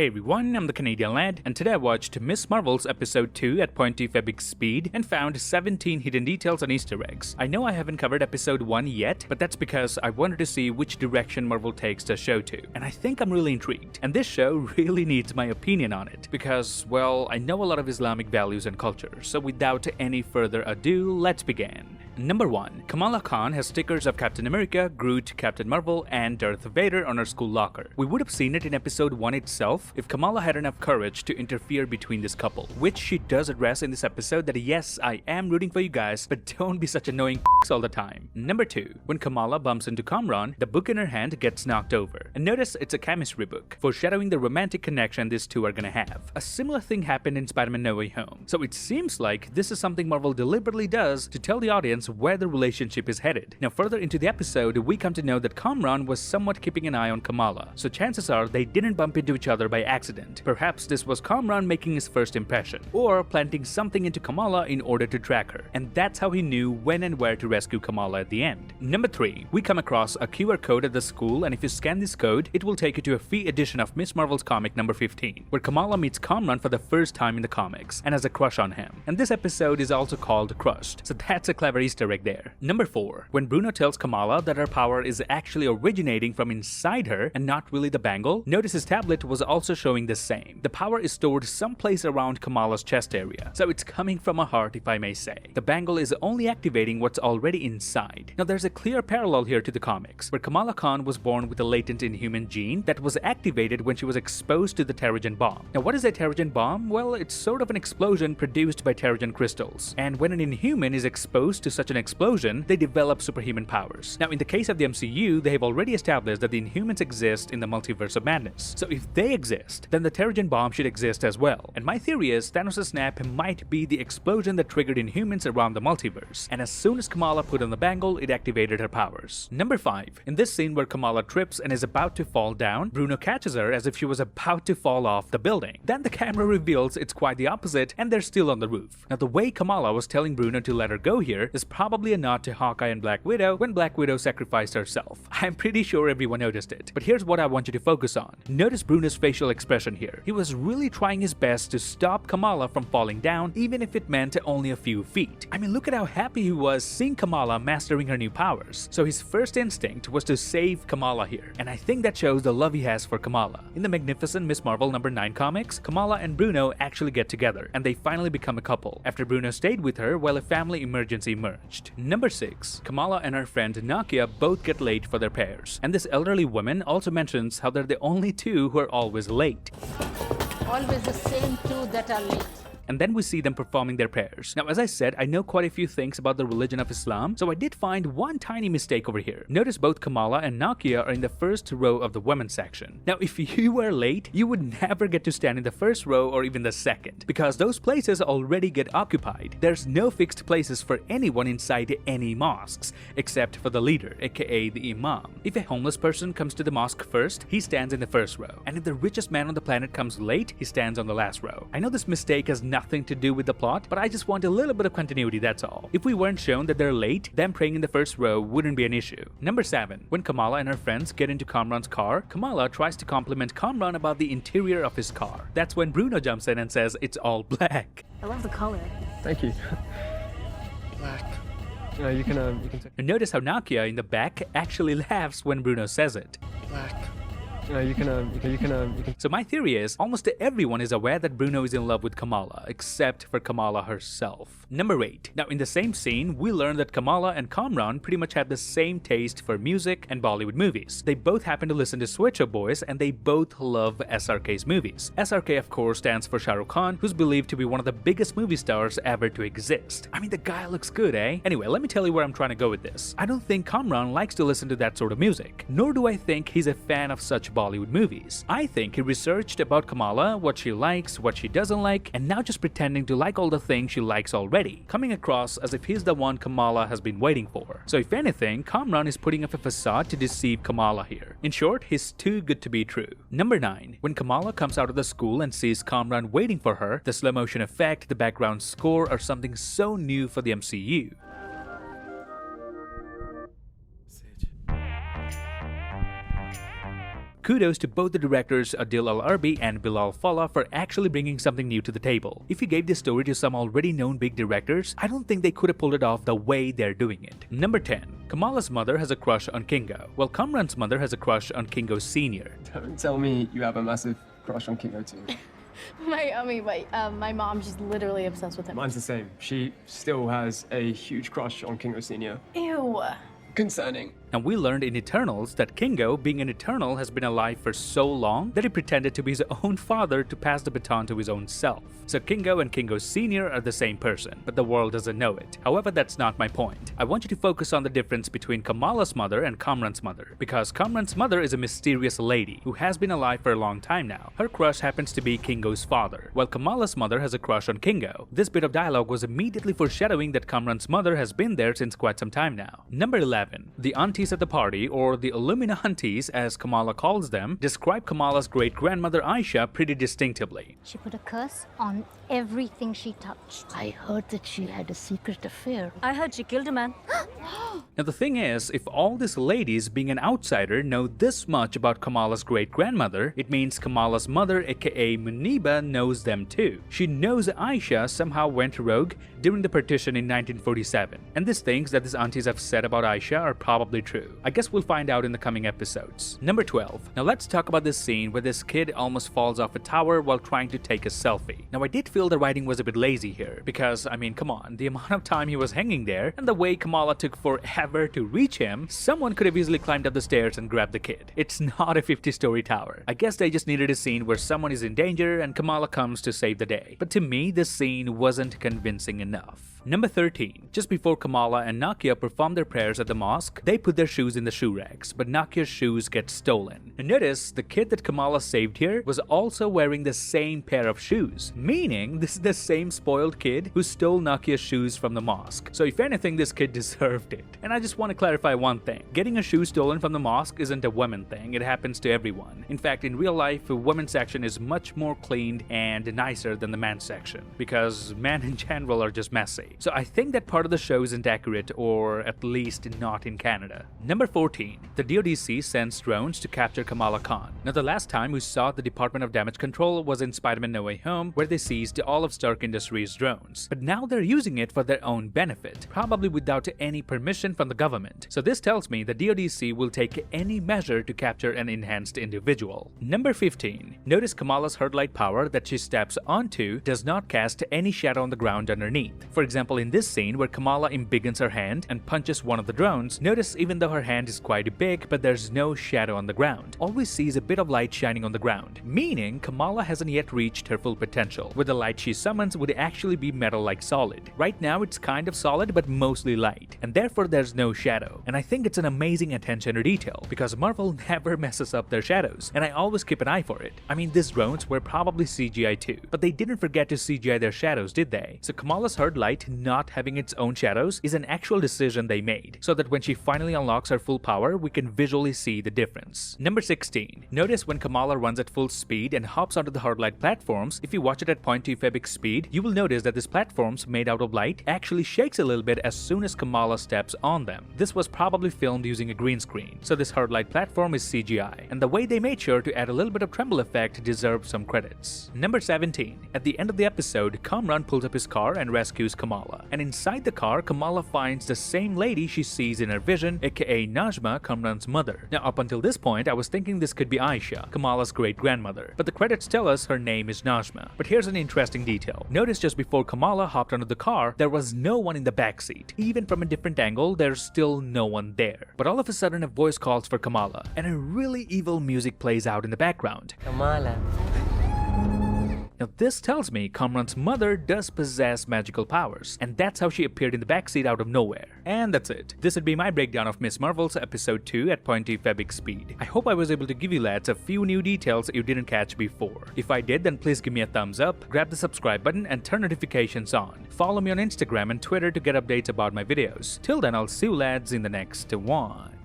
Hey everyone, I'm the Canadian lad, and today I watched Miss Marvel's episode 2 at 0.25 big speed and found 17 hidden details and Easter eggs. I know I haven't covered episode 1 yet, but that's because I wanted to see which direction Marvel takes the show to, and I think I'm really intrigued. And this show really needs my opinion on it, because, well, I know a lot of Islamic values and culture, so without any further ado, let's begin. Number 1. Kamala Khan has stickers of Captain America, Groot, Captain Marvel, and Darth Vader on her school locker. We would have seen it in episode 1 itself if Kamala had enough courage to interfere between this couple, which she does address in this episode that yes, I am rooting for you guys, but don't be such annoying p***s all the time. Number 2. When Kamala bumps into Kamran, the book in her hand gets knocked over. And notice it's a chemistry book, foreshadowing the romantic connection these two are gonna have. A similar thing happened in Spider-Man No Way Home, so it seems like this is something Marvel deliberately does to tell the audience where the relationship is headed. Now further into the episode, we come to know that Kamran was somewhat keeping an eye on Kamala, so chances are they didn't bump into each other by accident. Perhaps this was Kamran making his first impression, or planting something into Kamala in order to track her, and that's how he knew when and where to rescue Kamala at the end. Number 3. We come across a QR code at the school, and if you scan this code, it will take you to a free edition of Miss Marvel's comic number 15, where Kamala meets Kamran for the first time in the comics, and has a crush on him. And this episode is also called Crushed, so that's a clever Easter egg there. Number 4. When Bruno tells Kamala that her power is actually originating from inside her and not really the bangle, notice his tablet was also showing the same. The power is stored someplace around Kamala's chest area, so it's coming from a heart, if I may say. The bangle is only activating what's already inside. Now there's a clear parallel here to the comics, where Kamala Khan was born with a latent inhuman gene that was activated when she was exposed to the Terrigen bomb. Now what is a Terrigen bomb? Well, it's sort of an explosion produced by Terrigen crystals, and when an inhuman is exposed to such an explosion, they develop superhuman powers. Now in the case of the MCU, they have already established that the Inhumans exist in the multiverse of madness. So if they exist, then the Terrigen bomb should exist as well. And my theory is Thanos' snap might be the explosion that triggered Inhumans around the multiverse, and as soon as Kamala put on the bangle, it activated her powers. Number 5. In this scene where Kamala trips and is about to fall down, Bruno catches her as if she was about to fall off the building. Then the camera reveals it's quite the opposite and they're still on the roof. Now the way Kamala was telling Bruno to let her go here is probably a nod to Hawkeye and Black Widow when Black Widow sacrificed herself. I'm pretty sure everyone noticed it, but here's what I want you to focus on. Notice Bruno's facial expression here. He was really trying his best to stop Kamala from falling down, even if it meant only a few feet. I mean, look at how happy he was seeing Kamala mastering her new powers. So his first instinct was to save Kamala here, and I think that shows the love he has for Kamala. In the magnificent Miss Marvel number 9 comics, Kamala and Bruno actually get together, and they finally become a couple, after Bruno stayed with her while a family emergency emerged. Number 6. Kamala and her friend Nakia both get late for their pairs, and this elderly woman also mentions how they're the only two who are always late. Always the same two that are late. And then we see them performing their prayers. Now, as I said, I know quite a few things about the religion of Islam, so I did find one tiny mistake over here. Notice both Kamala and Nakia are in the first row of the women's section. Now, if you were late, you would never get to stand in the first row or even the second, because those places already get occupied. There's no fixed places for anyone inside any mosques, except for the leader, aka the Imam. If a homeless person comes to the mosque first, he stands in the first row, and if the richest man on the planet comes late, he stands on the last row. I know this mistake has nothing to do with the plot, but I just want a little bit of continuity, that's all. If we weren't shown that they're late, them praying in the first row wouldn't be an issue. Number 7. When Kamala and her friends get into Kamran's car, Kamala tries to compliment Kamran about the interior of his car. That's when Bruno jumps in and says it's all black. I love the color. Thank you. Black. You can And notice how Nakia in the back actually laughs when Bruno says it. Black. You can. So my theory is, almost everyone is aware that Bruno is in love with Kamala, except for Kamala herself. Number 8. Now in the same scene, we learn that Kamala and Kamran pretty much have the same taste for music and Bollywood movies. They both happen to listen to Switch Up Boys, and they both love SRK's movies. SRK of course stands for Shah Rukh Khan, who's believed to be one of the biggest movie stars ever to exist. I mean, the guy looks good, eh? Anyway, let me tell you where I'm trying to go with this. I don't think Kamran likes to listen to that sort of music, nor do I think he's a fan of such Bollywood movies. I think he researched about Kamala, what she likes, what she doesn't like, and now just pretending to like all the things she likes already, coming across as if he's the one Kamala has been waiting for. So if anything, Kamran is putting up a facade to deceive Kamala here. In short, he's too good to be true. Number 9. When Kamala comes out of the school and sees Kamran waiting for her, the slow motion effect, the background score are something so new for the MCU. kudos to both the directors Adil Al-Arbi and Bilal Fallah for actually bringing something new to the table. If you gave this story to some already known big directors, I don't think they could have pulled it off the way they're doing it. Number 10. Kamala's mother has a crush on Kingo, while Kamran's mother has a crush on Kingo Sr. Don't tell me you have a massive crush on Kingo too. My mom, she's literally obsessed with him. Mine's the same. She still has a huge crush on Kingo Sr. Ew. Concerning. Now we learned in Eternals that Kingo, being an Eternal, has been alive for so long that he pretended to be his own father to pass the baton to his own self. So Kingo and Kingo Sr. are the same person, but the world doesn't know it. However, that's not my point. I want you to focus on the difference between Kamala's mother and Kamran's mother, because Kamran's mother is a mysterious lady who has been alive for a long time now. Her crush happens to be Kingo's father, while Kamala's mother has a crush on Kingo. This bit of dialogue was immediately foreshadowing that Kamran's mother has been there since quite some time now. Number 11. The aunties at the party, or the Illuminantes as Kamala calls them, describe Kamala's great-grandmother Aisha pretty distinctively. She put a curse on everything she touched. I heard that she had a secret affair. I heard she killed a man. Now the thing is, if all these ladies, being an outsider, know this much about Kamala's great-grandmother, it means Kamala's mother, aka Muniba, knows them too. She knows Aisha somehow went rogue during the partition in 1947, and these things that these aunties have said about Aisha are probably true. I guess we'll find out in the coming episodes. Number 12. Now let's talk about this scene where this kid almost falls off a tower while trying to take a selfie. Now I did feel the writing was a bit lazy here, because I mean, come on, the amount of time he was hanging there and the way Kamala took forever to reach him, someone could have easily climbed up the stairs and grabbed the kid. It's not a 50-story tower. I guess they just needed a scene where someone is in danger and Kamala comes to save the day. But to me, this scene wasn't convincing enough. Number 13. Just before Kamala and Nakia perform their prayers at the mosque, they put their shoes in the shoe racks, but Nakia's shoes get stolen. And notice, the kid that Kamala saved here was also wearing the same pair of shoes, meaning this is the same spoiled kid who stole Nakia's shoes from the mosque. So if anything, this kid deserved it. And I just want to clarify one thing. Getting a shoe stolen from the mosque isn't a women thing, it happens to everyone. In fact, in real life, the women's section is much more cleaned and nicer than the men's section, because men in general are just messy. So I think that part of the show isn't accurate, or at least not in Canada. Number 14. The DODC sends drones to capture Kamala Khan. Now the last time we saw the Department of Damage Control was in Spider-Man No Way Home, where they seized all of Stark Industries' drones. But now they're using it for their own benefit, probably without any permission from the government. So this tells me the DODC will take any measure to capture an enhanced individual. Number 15. Notice Kamala's herd light power that she steps onto does not cast any shadow on the ground underneath. For example, in this scene where Kamala embiggens her hand and punches one of the drones, notice even though her hand is quite big, but there's no shadow on the ground. All we see is a bit of light shining on the ground, meaning Kamala hasn't yet reached her full potential, where the light she summons would actually be metal-like solid. Right now it's kind of solid but mostly light, and therefore there's no shadow. And I think it's an amazing attention to detail, because Marvel never messes up their shadows, and I always keep an eye for it. I mean, these drones were probably CGI too, but they didn't forget to CGI their shadows, did they? So Kamala's herd light not having its own shadows is an actual decision they made, so that when she finally unlocks her full power, we can visually see the difference. Number 16. Notice when Kamala runs at full speed and hops onto the hard light platforms, if you watch it at 0.2 Febic speed, you will notice that these platforms made out of light actually shakes a little bit as soon as Kamala steps on them. This was probably filmed using a green screen, so this hard light platform is CGI, and the way they made sure to add a little bit of tremble effect deserves some credits. Number 17. At the end of the episode, Kamran pulls up his car and rescues Kamala, and inside the car, Kamala finds the same lady she sees in her vision, aka Najma, Kamran's mother. Now up until this point, I was thinking this could be Aisha, Kamala's great-grandmother, but the credits tell us her name is Najma. But here's an interesting detail. Notice just before Kamala hopped onto the car, there was no one in the backseat. Even from a different angle, there's still no one there. But all of a sudden, a voice calls for Kamala, and a really evil music plays out in the background. Kamala. Now this tells me Kamran's mother does possess magical powers, and that's how she appeared in the backseat out of nowhere. And that's it. This would be my breakdown of Ms. Marvel's episode 2 at 0.2 Febic speed. I hope I was able to give you lads a few new details that you didn't catch before. If I did, then please give me a thumbs up, grab the subscribe button and turn notifications on. Follow me on Instagram and Twitter to get updates about my videos. Till then, I'll see you lads in the next one.